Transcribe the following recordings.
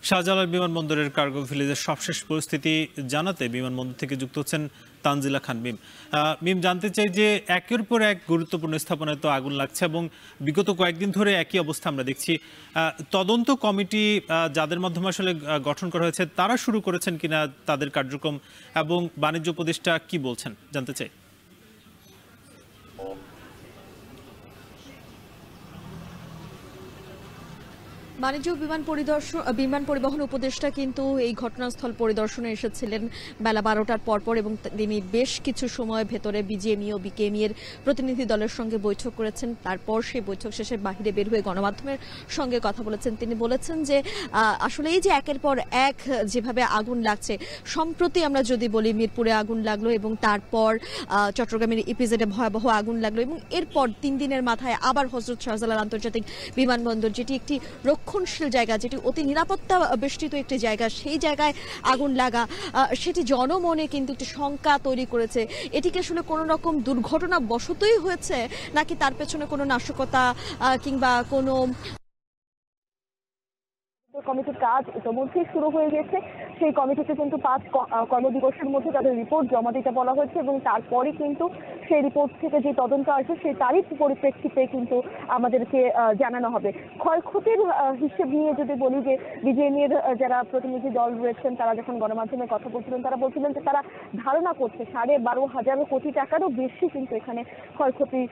শাহজালাল বিমানবন্দরের কার্গো ভিলেজের সবশেষ পরিস্থিতি জানাতে বিমানবন্দর থেকে যুক্ত হচ্ছেন তানজিলা খান মিম। মিম, জানতে চাই যে একের পর এক গুরুত্বপূর্ণ স্থাপনায় তো আগুন লাগছে এবং বিগত কয়েকদিন ধরে একই অবস্থা আমরা দেখছি। তদন্ত কমিটি যাদের মাধ্যমে আসলে গঠন করা হয়েছে তারা শুরু করেছেন কিনা তাদের কার্যক্রম, এবং বাণিজ্য উপদেষ্টা কি বলছেন জানতে চাই। বাণিজ্য বিমান পরিবহন উপদেষ্টা কিন্তু এই ঘটনাস্থল পরিদর্শনে এসেছিলেন বেলা 12টার পরপর, এবং তিনি বেশ কিছু সময় ভেতরে বিজিএমই ও বিকেএমই এর প্রতিনিধি দলের সঙ্গে বৈঠক করেছেন। তারপর সেই বৈঠক শেষে বাহিরে বের হয়ে গণমাধ্যমের সঙ্গে কথা বলেছেন। তিনি বলেছেন যে আসলে এই যে একের পর এক যেভাবে আগুন লাগছে, সম্প্রতি আমরা যদি বলি মিরপুরে আগুন লাগলো এবং তারপর চট্টগ্রামের ইপিজেডে ভয়াবহ আগুন লাগলো, এবং এরপর 3 দিনের মাথায় আবার হযরত শাহজালাল আন্তর্জাতিক বিমানবন্দর, যেটি একটি রক্ষণশীল জায়গা, যেটি অতি নিরাপত্তা বেষ্টিত একটি জায়গা, সেই জায়গায় আগুন লাগা সেটি জনমনে কিন্তু একটি শঙ্কা তৈরি করেছে। এটিকে আসলে কোনো রকম দুর্ঘটনা বশতই হয়েছে নাকি তার পেছনে কোনো নাশকতা কিংবা কোনো কমিটির কাজ ইতিমধ্যেই শুরু হয়ে গেছে। সেই কমিটিকে কিন্তু 5 কর্মদিবসের মধ্যে তাদের রিপোর্ট জমা দিতে বলা হয়েছে, এবং তারপরে কিন্তু সেই রিপোর্ট থেকে যে তদন্ত আসবে সেই তারই পরিপ্রেক্ষিতে কিন্তু আমাদেরকে জানানো হবে। ক্ষয়ক্ষতির হিসেব নিয়ে যদি বলি, যে বিজেএমই এর যারা প্রতিনিধি দল রয়েছেন তারা যখন গণমাধ্যমে কথা বলছিলেন, তারা বলছিলেন যে তারা ধারণা করছে 12,500 কোটি টাকারও বেশি কিন্তু এখানে ক্ষয়ক্ষতি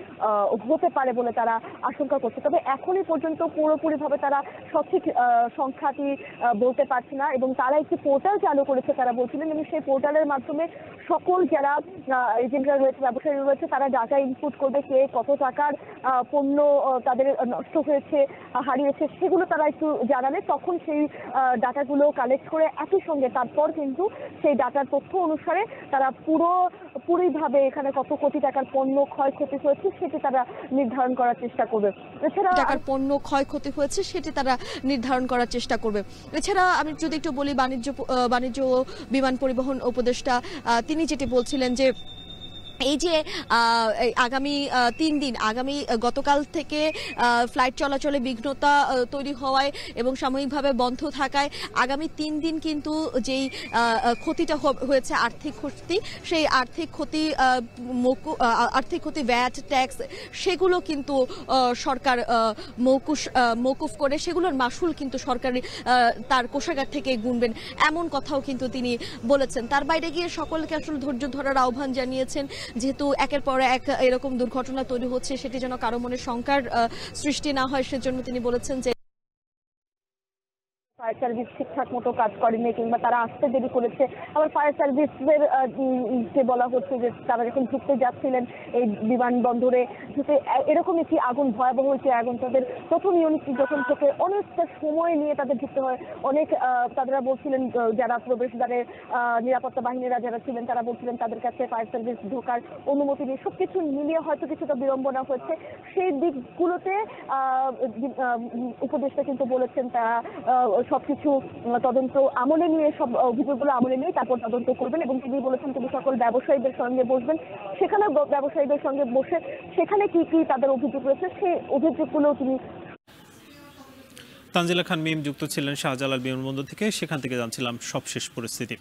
হতে পারে বলে তারা আশঙ্কা করছে। তবে এখনই পর্যন্ত পুরোপুরিভাবে তারা সঠিক সংখ্যাটি বলতে পারছে না, এবং তারা একটি পোর্টাল চালু করেছে তারা বলছিলেন, এবং সেই পোর্টালের মাধ্যমে সকল যারা এজেন্টরা রয়েছে, ব্যবসায়ী রয়েছে, তারা ডাটা ইনপুট করবে কে কত টাকার পণ্য তাদের নষ্ট হয়েছে, হারিয়েছে, সেগুলো তারা একটু জানালে তখন সেই ডাটাগুলো কালেক্ট করে একই সঙ্গে তারপর কিন্তু সেই ডাটার তথ্য অনুসারে তারা পুরোপুরিভাবে এখানে কত কোটি টাকার পণ্য ক্ষয়ক্ষতি হয়েছে সেটি তারা নির্ধারণ করার চেষ্টা করবে। এছাড়া টাকার পণ্য ক্ষয়ক্ষতি হয়েছে সেটি তারা নির্ধারণ করার চেষ্টা করবে। এছাড়া আমি যদি একটু বলি, বাণিজ্য ও বিমান পরিবহন উপদেষ্টা তিনি যেটি বলছিলেন যে এই যে আগামী 3 দিন, গতকাল থেকে ফ্লাইট চলাচলে বিঘ্নতা তৈরি হওয়ায় এবং সাময়িকভাবে বন্ধ থাকায় আগামী 3 দিন কিন্তু যেই ক্ষতিটা হয়েছে, আর্থিক ক্ষতি, সেই আর্থিক ক্ষতি ভ্যাট ট্যাক্স সেগুলো কিন্তু সরকার মওকুফ করে, সেগুলোর মাসুল কিন্তু সরকারি তার কোষাগার থেকে গুনবেন, এমন কথাও কিন্তু তিনি বলেছেন। তার বাইরে গিয়ে সকলকে আসলে ধৈর্য ধরার আহ্বান জানিয়েছেন, যেহেতু একের পর এক এরকম দুর্ঘটনা তৈরি হচ্ছে সেটি যেন কারো মনে শঙ্কার সৃষ্টি না হয়, সেজন্য তিনি বলেছেন যে ফায়ার সার্ভিস ঠিকঠাক মতো কাজ করেনি কিংবা তারা আসতে দেরি করেছে। আবার ফায়ার সার্ভিসের যে বলা হচ্ছে যে তারা যখন ঢুকতে যাচ্ছিলেন এই বিমানবন্দরে, এরকম একটি আগুন, ভয়াবহ একটি আগুন, তাদের প্রথম ইউনিট যখন থেকে অনেকটা সময় নিয়ে তাদের ঢুকতে হয়। অনেক তারা বলছিলেন, যারা প্রবেশদ্বারে নিরাপত্তা বাহিনীরা যারা ছিলেন তারা বলছিলেন তাদের কাছে ফায়ার সার্ভিস ঢোকার অনুমতি নেই। সবকিছু মিলিয়ে হয়তো কিছুটা বিড়ম্বনা হয়েছে। সেই দিকগুলোতে উপদেষ্টা কিন্তু বলেছেন তারা সবকিছু তদন্ত আমলে নিয়ে, সব অভিযোগগুলো আমলে নিয়ে তারপর তদন্ত করবেন, এবং তিনি বলেছেন তিনি সকল ব্যবসায়ীদের সঙ্গে বসবেন, সেখানে ব্যবসায়ীদের সঙ্গে বসে সেখানে কি কি তাদের অভিযোগ রয়েছে সেই অভিযোগগুলো তিনি। তানজিলা খান মিম যুক্ত ছিলেন শাহজালাল বিমানবন্দর থেকে, সেখান থেকে জানছিলাম সবশেষ পরিস্থিতি।